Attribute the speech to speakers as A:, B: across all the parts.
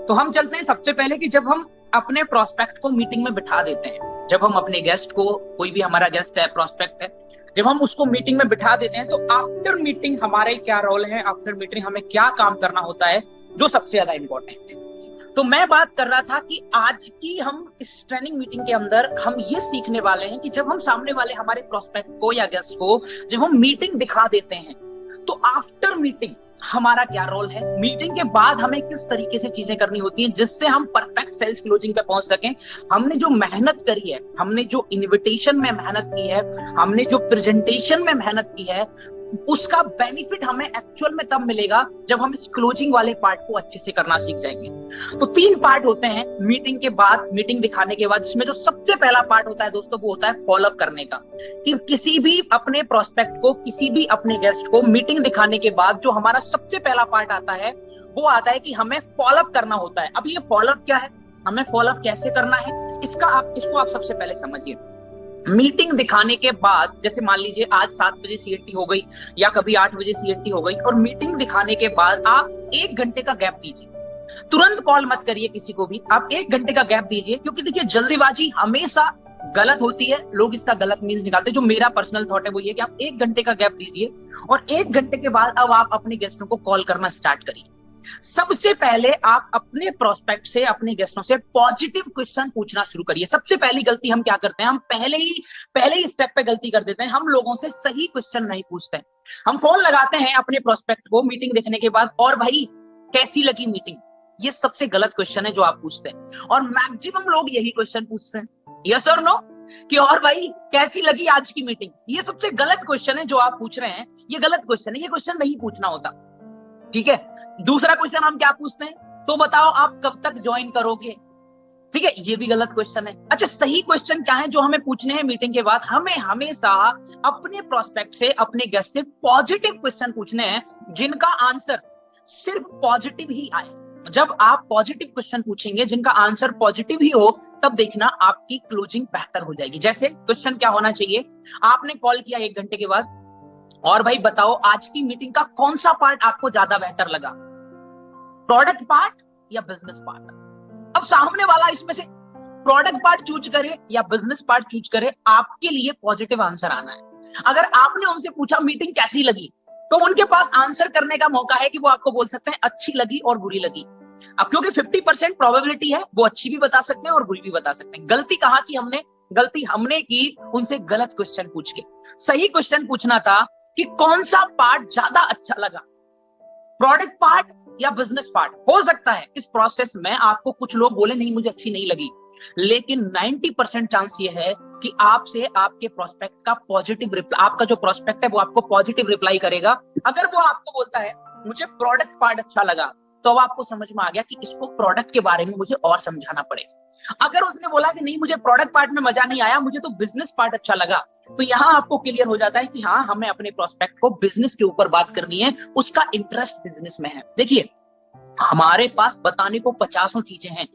A: तो हम चलते हैं सबसे पहले कि जब हम अपने प्रोस्पेक्ट को मीटिंग में बिठा देते हैं, जब हम अपने गेस्ट को, कोई भी हमारा गेस्ट है, प्रोस्पेक्ट है, जब हम उसको मीटिंग में बिठा देते हैं तो आफ्टर मीटिंग हमारे क्या रोल है, आफ्टर मीटिंग हमें क्या काम करना होता है जो सबसे ज्यादा इंपॉर्टेंट है। तो मैं बात कर रहा था कि आज की हम इस ट्रेनिंग मीटिंग के अंदर हम ये सीखने वाले हैं कि जब हम सामने वाले हमारे प्रोस्पेक्ट को या गेस्ट को जब हम मीटिंग दिखा देते हैं तो आफ्टर मीटिंग हमारा क्या रोल है, मीटिंग के बाद हमें किस तरीके से चीजें करनी होती हैं जिससे हम परफेक्ट सेल्स क्लोजिंग पे पहुंच सकें। हमने जो मेहनत करी है, हमने जो इनविटेशन में मेहनत की है, हमने जो प्रेजेंटेशन में मेहनत की है, उसका बेनिफिट हमें एक्चुअल में तब मिलेगा जब हम इस क्लोजिंग वाले पार्ट को अच्छे से करना सीख जाएंगे। तो 3 पार्ट होते हैं मीटिंग के बाद, मीटिंग दिखाने के बाद, जिसमें जो सबसे पहला पार्ट होता है दोस्तों वो होता है फॉलोअप करने का। कि किसी भी अपने प्रोस्पेक्ट को, किसी भी अपने गेस्ट को मीटिंग दिखाने के बाद जो हमारा सबसे पहला पार्ट आता है वो आता है कि हमें फॉलोअप करना होता है। अब ये फॉलोअप क्या है, हमें फॉलोअप कैसे करना है, इसको आप सबसे पहले समझिए। मीटिंग दिखाने के बाद, जैसे मान लीजिए आज 7 बजे सीएटी हो गई या कभी 8 बजे सीएटी हो गई, और मीटिंग दिखाने के बाद आप 1 घंटे का गैप दीजिए। तुरंत कॉल मत करिए किसी को भी, आप 1 घंटे का गैप दीजिए, क्योंकि देखिए जल्दीबाजी हमेशा गलत होती है, लोग इसका गलत मीन्स निकालते हैं। जो मेरा पर्सनल थॉट है वो ये कि आप 1 घंटे का गैप दीजिए और 1 घंटे के बाद अब आप अपने गेस्टों को कॉल करना स्टार्ट करिए। सबसे पहले आप अपने प्रोस्पेक्ट से, अपने गेस्टों से पॉजिटिव क्वेश्चन पूछना शुरू करिए। सबसे पहली गलती हम क्या करते हैं, हम पहले ही स्टेप पे गलती कर देते हैं, हम लोगों से सही क्वेश्चन नहीं पूछते हैं। हम फोन लगाते हैं अपने प्रोस्पेक्ट को मीटिंग देखने के बाद, और भाई कैसी लगी मीटिंग, ये सबसे गलत क्वेश्चन है जो आप पूछते हैं। और मैक्सिमम लोग यही क्वेश्चन पूछते हैं, यस और नो, कि और भाई कैसी लगी आज की मीटिंग। ये सबसे गलत क्वेश्चन है जो आप पूछ रहे हैं, ये गलत क्वेश्चन है, ये क्वेश्चन नहीं पूछना होता। ठीक है, दूसरा क्वेश्चन हम क्या पूछते हैं, तो बताओ आप कब तक ज्वाइन करोगे। ठीक है, ये भी गलत क्वेश्चन है। अच्छा, सही क्वेश्चन क्या है जो हमें पूछने हैं मीटिंग के बाद, हमें हमेशा अपने प्रोस्पेक्ट से, अपने गेस्ट से पॉजिटिव क्वेश्चन पूछने हैं जिनका आंसर सिर्फ पॉजिटिव ही आए। जब आप पॉजिटिव क्वेश्चन पूछेंगे जिनका आंसर पॉजिटिव ही हो, तब देखना आपकी क्लोजिंग बेहतर हो जाएगी। जैसे क्वेश्चन क्या होना चाहिए, आपने कॉल किया 1 घंटे के बाद, और भाई बताओ आज की मीटिंग का कौन सा पार्ट आपको ज्यादा बेहतर लगा, प्रोडक्ट पार्ट या बिजनेस पार्ट। अब सामने वाला इसमें से प्रोडक्ट पार्ट चूज करे या बिजनेस पार्ट चूज करे, आपके लिए पॉजिटिव आंसर आना है। अगर आपने उनसे पूछा मीटिंग कैसी लगी, तो उनके पास आंसर करने का मौका है कि वो आपको बोल सकते हैं अच्छी लगी और बुरी लगी। अब क्योंकि 50% प्रोबेबिलिटी है, वो अच्छी भी बता सकते हैं और बुरी भी बता सकते हैं। गलती हमने की उनसे गलत क्वेश्चन पूछ के। सही क्वेश्चन पूछना था कि कौन सा पार्ट ज्यादा अच्छा लगा, प्रोडक्ट पार्ट या बिजनेस पार्ट। हो सकता है इस प्रोसेस में आपको कुछ लोग बोले नहीं मुझे अच्छी नहीं लगी, लेकिन 90% चांस ये है कि आपसे आपके प्रोस्पेक्ट का पॉजिटिव रिप्लाई, आपका जो प्रोस्पेक्ट है वो आपको पॉजिटिव रिप्लाई करेगा। अगर वो आपको बोलता है मुझे प्रोडक्ट पार्ट अच्छा लगा, तो अब आपको समझ में आ गया कि इसको प्रोडक्ट के बारे में मुझे और समझाना पड़ेगा। अगर उसने बोला कि नहीं मुझे प्रोडक्ट पार्ट में मजा नहीं आया, मुझे तो बिजनेस पार्ट अच्छा लगा, तो यहां आपको क्लियर हो जाता है कि हाँ, हमें अपने प्रोस्पेक्ट को बिजनेस के ऊपर बात करनी है, उसका इंटरेस्ट बिजनेस में है। देखिए, हमारे पास बताने को 50 चीजें हैं।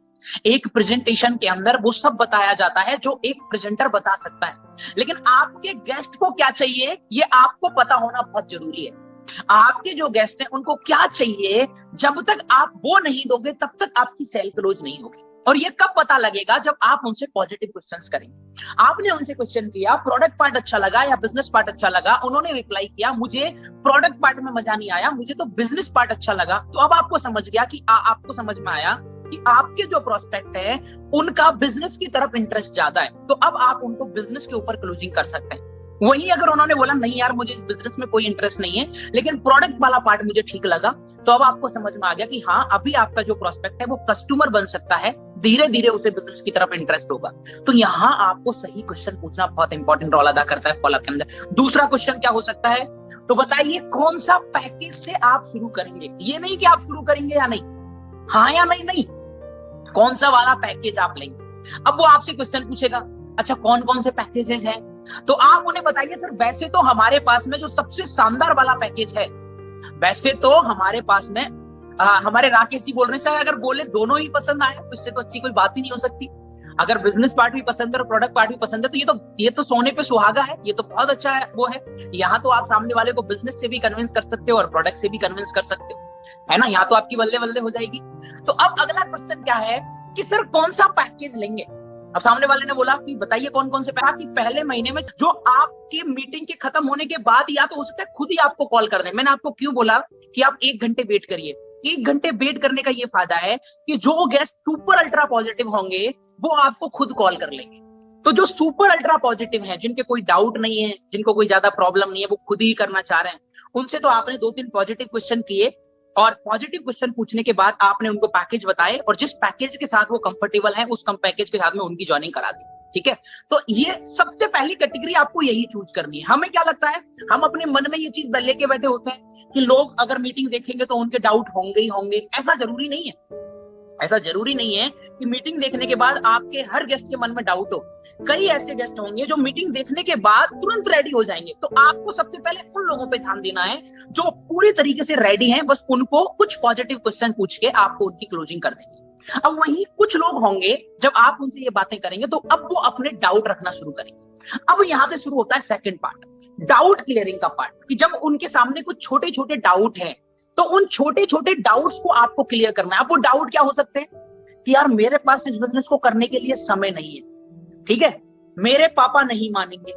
A: एक प्रेजेंटेशन के अंदर वो सब बताया जाता है जो एक प्रेजेंटर बता सकता है, लेकिन आपके गेस्ट को क्या चाहिए ये आपको पता होना बहुत जरूरी है। आपके जो गेस्ट हैं उनको क्या चाहिए, जब तक आप वो नहीं दोगे तब तक आपकी सेल क्लोज नहीं होगी। और ये कब पता लगेगा, जब आप उनसे पॉजिटिव क्वेश्चंस करेंगे। आपने उनसे क्वेश्चन किया प्रोडक्ट पार्ट अच्छा लगा या बिजनेस पार्ट अच्छा लगा, उन्होंने रिप्लाई किया मुझे प्रोडक्ट पार्ट में मजा नहीं आया, मुझे तो बिजनेस पार्ट अच्छा लगा। तो अब आपको समझ गया कि आपको समझ में आया कि आपके जो प्रोस्पेक्ट है उनका बिजनेस की तरफ इंटरेस्ट ज्यादा है, तो अब आप उनको बिजनेस के ऊपर क्लोजिंग कर सकते हैं। वहीं अगर उन्होंने बोला नहीं यार मुझे इस बिजनेस में कोई इंटरेस्ट नहीं है, लेकिन प्रोडक्ट वाला पार्ट मुझे ठीक लगा, तो अब आपको समझ में आ गया कि हाँ, अभी आपका जो प्रोस्पेक्ट है वो कस्टमर बन सकता है, धीरे धीरे उसे बिजनेस की तरफ इंटरेस्ट होगा। तो यहाँ आपको सही क्वेश्चन पूछना बहुत इंपॉर्टेंट रोल अदा करता है फॉलोअप के अंदर। दूसरा क्वेश्चन क्या हो सकता है, तो बताइए कौन सा पैकेज से आप शुरू करेंगे। ये नहीं कि आप शुरू करेंगे या नहीं, हाँ या नहीं, नहीं, कौन सा वाला पैकेज आप लेंगे। अब वो आपसे क्वेश्चन पूछेगा अच्छा कौन कौन से पैकेजेस हैं, तो आप उन्हें बताइए सर वैसे तो हमारे पास में जो सबसे शानदार वाला पैकेज है, वैसे तो हमारे पास में हमारे राकेश जी बोल रहे हैं सर अगर बोले दोनों ही पसंद आए तो इससे तो अच्छी कोई बात ही नहीं हो सकती। अगर बिजनेस पार्ट भी पसंद है और प्रोडक्ट पार्ट भी पसंद है तो ये तो सोने पे सुहागा है, ये तो बहुत अच्छा है वो है। यहाँ तो आप सामने वाले को बिजनेस से भी कन्विंस कर सकते हो और प्रोडक्ट से भी कन्विंस कर सकते हो। है ना, यहाँ तो आपकी बल्ले बल्ले हो जाएगी। तो अब अगला क्वेश्चन क्या है कि सर कौन सा पैकेज लेंगे। अब सामने वाले ने बोला कि बताइए कौन कौन से पैकेज, कि पहले महीने में जो आपके मीटिंग के खत्म होने के बाद या तो हो सकता है खुद ही आपको कॉल कर दें। मैंने आपको क्यों बोला कि आप 1 घंटे वेट करिए। 1 घंटे वेट करने का ये फायदा है कि जो गेस्ट सुपर अल्ट्रा पॉजिटिव होंगे वो आपको खुद कॉल कर लेंगे। तो जो सुपर अल्ट्रा पॉजिटिव हैं, जिनके कोई डाउट नहीं है, जिनको कोई ज्यादा प्रॉब्लम नहीं है, वो खुद ही करना चाह रहे हैं, उनसे तो आपने 2-3 पॉजिटिव क्वेश्चन किए और पॉजिटिव क्वेश्चन पूछने के बाद आपने उनको पैकेज बताए और जिस पैकेज के साथ वो कंफर्टेबल है उस कम पैकेज के साथ में उनकी ज्वाइनिंग करा दी। ठीक है, तो ये सबसे पहली कैटेगरी आपको यही चूज करनी है। हमें क्या लगता है, हम अपने मन में ये चीज लेके बैठे होते हैं कि लोग अगर मीटिंग देखेंगे तो उनके डाउट होंगे ही होंगे। ऐसा जरूरी नहीं है। ऐसा जरूरी नहीं है कि मीटिंग देखने के बाद आपके हर गेस्ट के मन में डाउट हो। कई ऐसे गेस्ट होंगे जो मीटिंग देखने के बाद तुरंत रेडी हो जाएंगे। तो आपको सबसे पहले उन लोगों पे ध्यान देना है जो पूरी तरीके से रेडी हैं, बस उनको कुछ पॉजिटिव क्वेश्चन पूछ के आपको उनकी क्लोजिंग कर देंगे। अब वहीं कुछ लोग होंगे जब आप उनसे ये बातें करेंगे तो अब वो अपने डाउट रखना शुरू करेंगे। अब यहां से शुरू होता है सेकंड पार्ट, डाउट क्लियरिंग का पार्ट, कि जब उनके सामने कुछ छोटे छोटे डाउट हैं तो उन छोटे छोटे डाउट्स को आपको क्लियर करना है। अब वो डाउट क्या हो सकते हैं कि यार मेरे पास इस बिजनेस को करने के लिए समय नहीं है, ठीक है, मेरे पापा नहीं मानेंगे,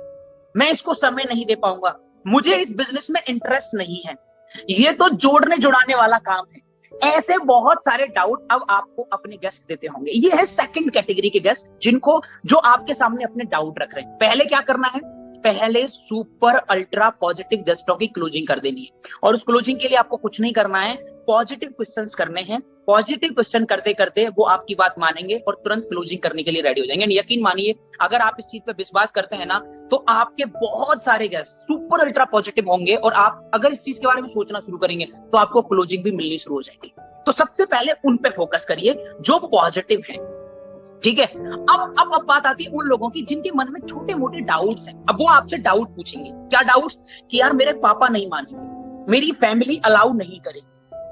A: मैं इसको समय नहीं दे पाऊंगा, मुझे इस बिजनेस में इंटरेस्ट नहीं है, ये तो जोड़ने जुड़ाने वाला काम है। ऐसे बहुत सारे डाउट अब आपको अपने गेस्ट देते होंगे। ये है सेकंड कैटेगरी के गेस्ट, जिनको जो आपके सामने अपने डाउट रख रहे हैं। पहले क्या करना है, पहले सुपर अल्ट्रा पॉजिटिव गेस्टों की क्लोजिंग कर देनी है और उस क्लोजिंग के लिए आपको कुछ नहीं करना है, पॉजिटिव क्वेश्चंस करने हैं। पॉजिटिव क्वेश्चन करते करते वो आपकी बात मानेंगे और तुरंत क्लोजिंग करने के लिए रेडी हो जाएंगे। यकीन मानिए, अगर आप इस चीज पे विश्वास करते हैं ना, तो आपके बहुत सारे गेस्ट सुपर अल्ट्रा पॉजिटिव होंगे और आप अगर इस चीज के बारे में सोचना शुरू करेंगे तो आपको क्लोजिंग भी मिलनी शुरू हो जाएगी। तो सबसे पहले उन पे फोकस करिए जो पॉजिटिव है। ठीक है, अब बात आती है उन लोगों की जिनके मन में छोटे मोटे डाउट्स हैं। अब वो आपसे डाउट पूछेंगे। क्या डाउट्स? कि यार मेरे पापा नहीं मानेंगे, मेरी फैमिली अलाउ नहीं करेगी,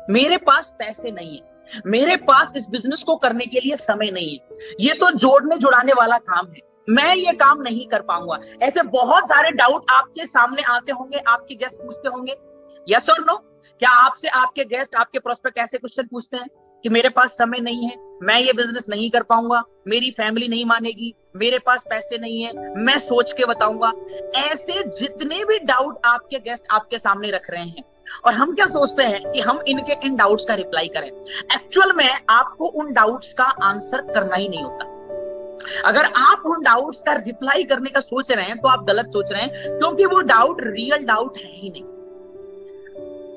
A: मेरे पास पैसे नहीं है, मेरे पास इस बिजनेस को करने के लिए समय नहीं है, ये तो जोड़ने जुड़ाने वाला काम है, मैं ये काम नहीं कर पाऊंगा। ऐसे बहुत सारे डाउट आपके सामने आते होंगे, आपके गेस्ट पूछते होंगे। यस और नो? क्या आपसे आपके गेस्ट, आपके प्रोस्पेक्ट ऐसे क्वेश्चन पूछते हैं कि मेरे पास समय नहीं है, मैं ये बिजनेस नहीं कर पाऊंगा, मेरी फैमिली नहीं मानेगी, मेरे पास पैसे नहीं है, मैं सोच के बताऊंगा? ऐसे जितने भी डाउट आपके गेस्ट आपके सामने रख रहे हैं, और हम क्या सोचते हैं कि हम इनके इन डाउट्स का रिप्लाई करें। एक्चुअल में आपको उन डाउट्स का आंसर करना ही नहीं होता। अगर आप उन डाउट्स का रिप्लाई करने का सोच रहे हैं तो आप गलत सोच रहे हैं, क्योंकि वो डाउट रियल डाउट है ही नहीं।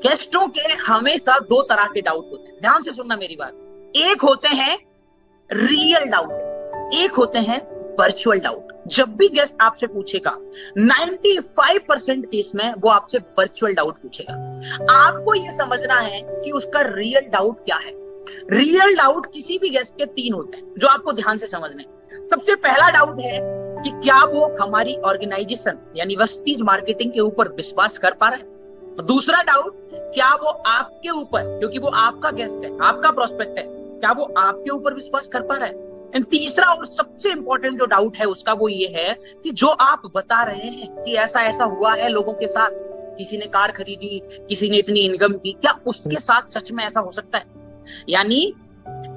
A: गेस्टों के हमेशा 2 तरह के डाउट होते हैं, ध्यान से सुनना मेरी बात। एक होते हैं रियल डाउट, एक होते हैं वर्चुअल डाउट। जब भी गेस्ट आपसे पूछेगा 95% केस में वो आपसे वर्चुअल डाउट पूछेगा। आपको ये समझना है कि उसका रियल डाउट क्या है। रियल डाउट किसी भी गेस्ट के 3 होते हैं जो आपको ध्यान से समझने। सबसे पहला डाउट है कि क्या वो हमारी ऑर्गेनाइजेशन यानी वस्तीज मार्केटिंग के ऊपर विश्वास कर पा रहे हैं। दूसरा डाउट, क्या वो आपके ऊपर, क्योंकि वो आपका गेस्ट है, आपका प्रोस्पेक्ट है, क्या वो आपके ऊपर विश्वास कर पा रहा है। एंड तीसरा और सबसे इंपॉर्टेंट जो डाउट है उसका वो ये है कि जो आप बता रहे हैं कि ऐसा ऐसा हुआ है लोगों के साथ, किसी ने कार खरीदी, किसी ने इतनी इनकम की, क्या उसके साथ सच में ऐसा हो सकता है। यानी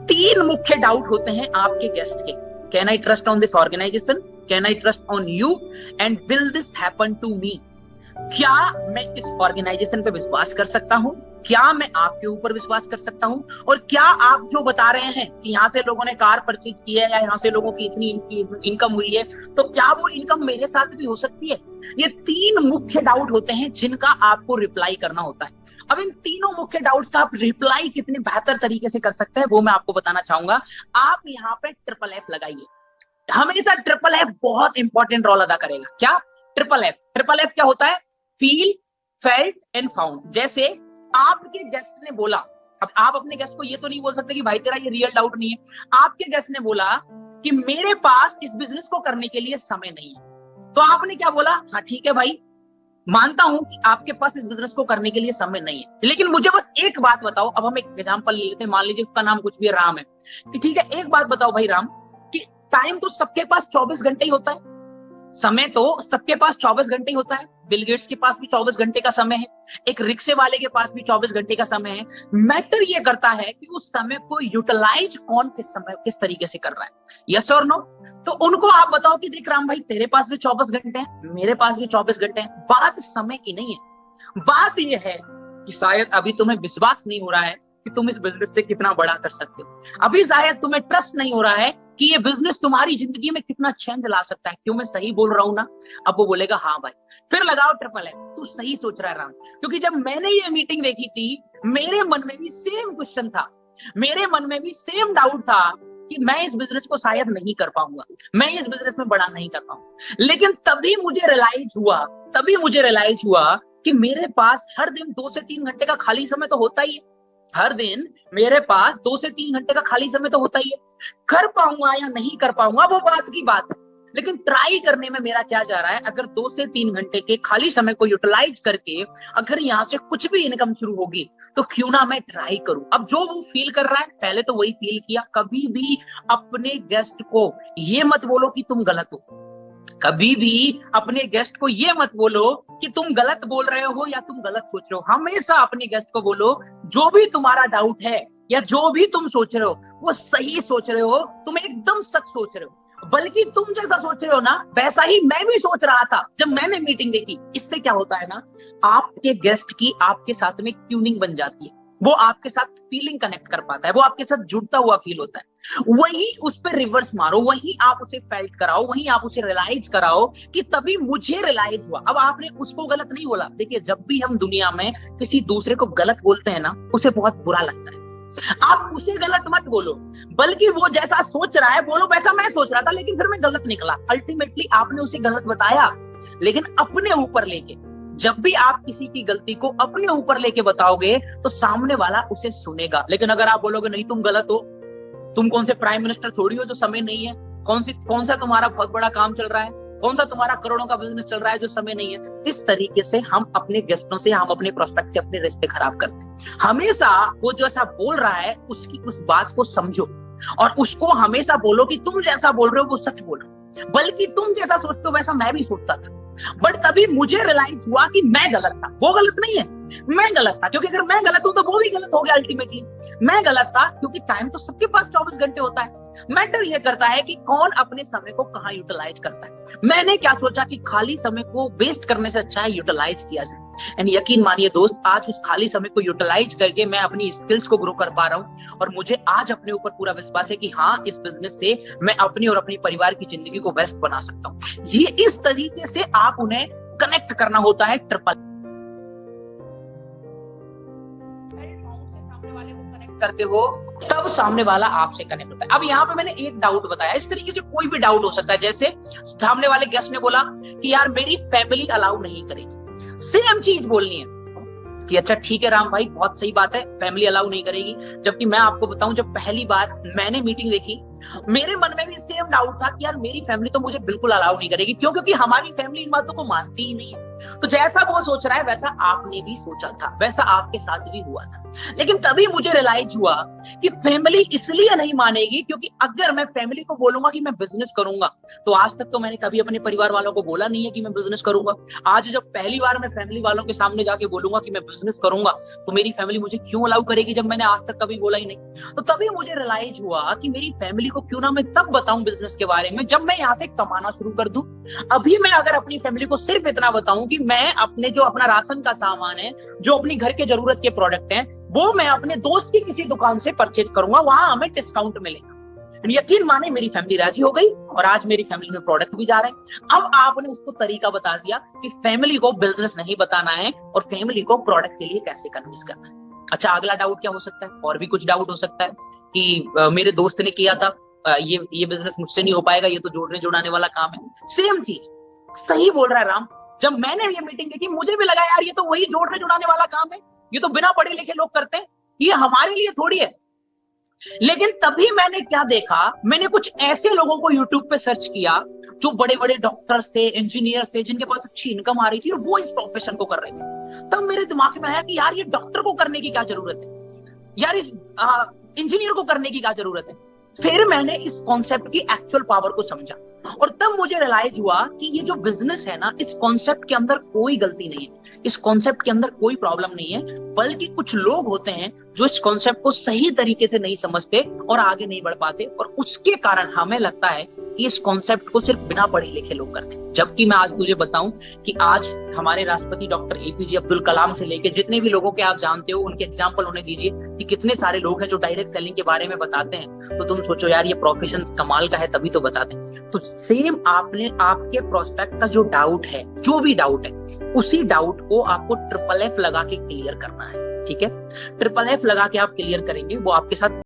A: 3 मुख्य डाउट होते हैं आपके गेस्ट के। Can I trust on this organisation, can I trust on you, and will this happen to me. क्या मैं इस ऑर्गेनाइजेशन पे विश्वास कर सकता हूं, क्या मैं आपके ऊपर विश्वास कर सकता हूं, और क्या आप जो बता रहे हैं कि यहाँ से लोगों ने कार परचेज की है या यहाँ से लोगों की इतनी इनकम हुई है, तो क्या वो इनकम मेरे साथ भी हो सकती है। ये 3 मुख्य डाउट होते हैं जिनका आपको रिप्लाई करना होता है। अब इन तीनों मुख्य डाउट्स का आप रिप्लाई कितने बेहतर तरीके से कर सकते हैं वो मैं आपको बताना चाहूंगा। आप यहाँ पे FFF लगाइए। हमेशा FFF बहुत इंपॉर्टेंट रोल अदा करेगा। क्या? FFF क्या होता है? Feel, felt and found. जैसे आपके गेस्ट ने बोला, अब आप अपने गेस्ट को ये तो नहीं बोल सकते कि भाई तेरा ये रियल डाउट नहीं है। आपके गेस्ट ने बोला कि मेरे पास इस बिजनेस को करने के लिए समय नहीं है, तो आपने क्या बोला? हाँ ठीक है भाई, मानता हूं कि आपके पास इस बिजनेस को करने के लिए समय नहीं है, लेकिन मुझे बस एक बात बताओ। अब हम एक एग्जांपल ले लेते हैं, मान लीजिए उसका नाम कुछ भी राम है कि ठीक है, एक बात बताओ भाई राम, कि टाइम तो सबके पास 24 घंटे ही होता है, समय तो सबके पास 24 घंटे होता है। बिल गेट्स के पास भी 24 घंटे का समय है, एक रिक्शे वाले के पास भी 24 घंटे का समय है। मैटर ये करता है कि उस समय को यूटिलाइज कौन किस तरीके से कर रहा है। यस और नो? तो उनको आप बताओ कि देख राम भाई, तेरे पास भी 24 घंटे हैं, मेरे पास भी 24 घंटे हैं। बात समय की नहीं है, बात यह है कि शायद अभी तुम्हें विश्वास नहीं हो रहा है कि तुम इस बिजनेस से कितना बड़ा कर सकते हो। अभी शायद तुम्हें ट्रस्ट नहीं हो रहा है कि ये बिजनेस तुम्हारी जिंदगी में कितना चेंज ला सकता है। क्यों मैं सही बोल रहा हूं ना? अब वो बोलेगा हाँ भाई। फिर लगाओ ट्रिपल है, तू सही सोच रहा है राम। क्योंकि जब मैंने ये मीटिंग देखी थी, मेरे मन में भी सेम क्वेश्चन था, मेरे मन में भी सेम डाउट था कि मैं इस बिजनेस को शायद नहीं कर पाऊंगा, मैं इस बिजनेस में बड़ा नहीं कर पाऊंगा। लेकिन तभी मुझे रियलाइज हुआ कि मेरे पास हर दिन 2 से 3 घंटे का खाली समय तो होता ही है। हर दिन मेरे पास 2 से 3 घंटे का खाली समय तो होता ही है। कर पाऊंगा या नहीं कर पाऊंगा वो बात की बात है, लेकिन ट्राई करने में मेरा क्या जा रहा है। अगर 2 से 3 घंटे के खाली समय को यूटिलाइज करके अगर यहाँ से कुछ भी इनकम शुरू होगी तो क्यों ना मैं ट्राई करूं। अब जो वो फील कर रहा है पहले तो वही फील किया। कभी भी अपने गेस्ट को ये मत बोलो कि तुम गलत हो, कभी भी अपने गेस्ट को ये मत बोलो कि तुम गलत बोल रहे हो या तुम गलत सोच रहे हो। हमेशा अपने गेस्ट को बोलो जो भी तुम्हारा डाउट है या जो भी तुम सोच रहे हो वो सही सोच रहे हो, तुम एकदम सच सोच रहे हो। बल्कि तुम जैसा सोच रहे हो ना वैसा ही मैं भी सोच रहा था जब मैंने मीटिंग देखी। इससे क्या होता है ना, आपके गेस्ट की आपके साथ में ट्यूनिंग बन जाती है, वो आपके साथ फीलिंग कनेक्ट कर पाता है, वो आपके साथ जुड़ता हुआ फील होता है। वही उस पर रिवर्स मारो, वही आप उसे फेल्ट कराओ, वही आप उसे रियलाइज कराओ कि तभी मुझे रियलाइज हुआ। अब आपने उसको गलत नहीं बोला। देखिए, जब भी हम दुनिया में किसी दूसरे को गलत बोलते हैं ना, उसे बहुत बुरा लगता है। आप उसे गलत मत बोलो, बल्कि वो जैसा सोच रहा है बोलो वैसा मैं सोच रहा था लेकिन फिर मैं गलत निकला। अल्टीमेटली आपने उसे गलत बताया, लेकिन अपने ऊपर लेके। जब भी आप किसी की गलती को अपने ऊपर लेके बताओगे तो सामने वाला उसे सुनेगा। लेकिन अगर आप बोलोगे नहीं तुम गलत हो, तुम कौन से प्राइम मिनिस्टर थोड़ी हो जो समय नहीं है, कौन सा तुम्हारा बहुत बड़ा काम चल रहा है, कौन सा तुम्हारा करोड़ों का बिजनेस चल रहा है जो समय नहीं है। इस तरीके से हम अपने गेस्टों से, हम अपने प्रोस्पेक्ट से अपने रिश्ते खराब करते हैं। हमेशा वो जो ऐसा बोल रहा है उसकी उस बात को समझो और उसको हमेशा बोलो कि तुम जैसा बोल रहे हो वो सच बोल रहे हो, बल्कि तुम जैसा सोचते हो वैसा मैं भी सोचता था। बट तभी मुझे रियलाइज हुआ कि मैं गलत था, वो गलत नहीं है, मैं गलत था। क्योंकि अगर मैं गलत हूं तो वो भी गलत हो गया। अल्टीमेटली मैं गलत था क्योंकि टाइम तो सबके पास 24 घंटे होता है। मैटर ये करता है कि कौन अपने समय को कहाँ यूटिलाइज करता है। मैंने क्या सोचा कि खाली समय को वेस्ट करने से अच्छा है यूटिलाइज किया जाए। एंड यकीन मानिए दोस्त, आज उस खाली समय को यूटिलाइज करके मैं अपनी स्किल्स को ग्रो कर पा रहा हूँ और मुझे आज अपने ऊपर पूरा विश्वास है कि हाँ, इस बिजनेस से मैं अपनी और अपने परिवार की जिंदगी को बेस्ट बना सकता हूँ। ये इस तरीके से आप उन्हें कनेक्ट करना होता है। ट्रिपल सामने वाले को कनेक्ट करते हो तब सामने वाला आपसे कनेक्ट होता है। अब यहाँ पे मैंने एक डाउट बताया, इस तरीके से कोई भी डाउट हो सकता है। जैसे सामने वाले गेस्ट ने बोला कि यार मेरी फैमिली अलाउ नहीं करेगी, सेम चीज बोलनी है कि अच्छा ठीक है राम भाई, बहुत सही बात है, फैमिली अलाउ नहीं करेगी। जबकि मैं आपको बताऊं, जब पहली बार मैंने मीटिंग देखी मेरे मन में भी सेम डाउट था कि यार मेरी फैमिली तो मुझे बिल्कुल अलाउ नहीं करेगी। क्यों? क्योंकि हमारी फैमिली इन बातों को मानती ही नहीं है। तो जैसा वो सोच रहा है वैसा आपने भी सोचा था, वैसा आपके साथ भी हुआ था। लेकिन तभी मुझे रियलाइज हुआ कि फैमिली इसलिए नहीं मानेगी क्योंकि अगर मैं फैमिली को बोलूंगा कि मैं बिजनेस करूंगा, तो आज तक तो मैंने कभी अपने परिवार वालों को बोला नहीं है कि मैं बिजनेस करूंगा। आज जब पहली बार मैं फैमिली वालों के सामने जाके बोलूंगा कि मैं बिजनेस करूंगा तो मेरी फैमिली मुझे क्यों अलाउ करेगी जब मैंने आज तक कभी बोला ही नहीं। तो तभी मुझे रियलाइज हुआ कि मेरी फैमिली को क्यों ना मैं तब बताऊं बिजनेस के बारे में जब मैं यहाँ से कमाना शुरू कर दूं। अभी मैं अगर अपनी फैमिली को सिर्फ इतना बताऊं कि मैं अपने जो अपना राशन का सामान है, जो अपनी घर के जरूरत के प्रोडक्ट हैं, वो मैं अपने दोस्त की किसी दुकान से परचेज करूंगा, वहां हमें डिस्काउंट मिलेगा। यकीन माने मेरी फैमिली राजी हो गई और आज मेरी फैमिली में प्रोडक्ट भी जा रहे हैं। अब आपने उसको तरीका बता दिया कि फैमिली को बिजनेस नहीं बताना है और फैमिली को प्रोडक्ट के लिए कैसे कन्विंस करना है। अच्छा, अगला डाउट क्या हो सकता है? और भी कुछ डाउट हो सकता है कि मेरे दोस्त ने किया था, ये बिजनेस मुझसे नहीं हो पाएगा, ये तो जोड़ने जुड़ाने वाला काम है। सेम चीज, सही बोल रहा है राम। जब मैंने ये मीटिंग देखी मुझे भी लगा यार ये तो वही जोड़ने जुड़ाने वाला काम है, ये तो बिना पढ़े लिखे लोग करते हैं, ये हमारे लिए थोड़ी है। लेकिन तभी मैंने क्या देखा, मैंने कुछ ऐसे लोगों को यूट्यूब पे सर्च किया जो बड़े बड़े डॉक्टर्स थे, इंजीनियर्स थे, जिनके पास अच्छी इनकम आ रही थी और वो इस प्रोफेशन को कर रहे थे। तब मेरे दिमाग में आया कि यार ये डॉक्टर को करने की क्या जरूरत है, यार इस इंजीनियर को करने की क्या जरूरत है। फिर मैंने इस कॉन्सेप्ट की एक्चुअल पावर को समझा। और तब मुझे रियलाइज हुआ कि ये जो बिजनेस है ना, इस कॉन्सेप्ट के अंदर कोई गलती नहीं है, इस कॉन्सेप्ट के अंदर कोई प्रॉब्लम नहीं है, बल्कि कुछ लोग होते हैं जो इस कॉन्सेप्ट को सही तरीके से नहीं समझते और आगे नहीं बढ़ पाते, और उसके कारण हमें लगता है कि इस कॉन्सेप्ट को सिर्फ बिना पढ़े लिखे लोग करते हैं। जबकि मैं आज तुझे बताऊं कि आज हमारे राष्ट्रपति डॉक्टर एपीजे अब्दुल कलाम से लेके जितने भी लोगों के आप जानते हो, उनके एग्जाम्पल उन्हें दीजिए कि कितने सारे लोग हैं जो डायरेक्ट सेलिंग के बारे में बताते हैं, तो तुम सोचो यार ये प्रोफेशन कमाल का है, तभी तो बताते हैं। तो सेम आपने आपके प्रोस्पेक्ट का जो डाउट है, जो भी डाउट है, उसी डाउट को आपको ट्रिपल एफ लगा के क्लियर करना है। ठीक है, ट्रिपल एफ लगा के आप क्लियर करेंगे, वो आपके साथ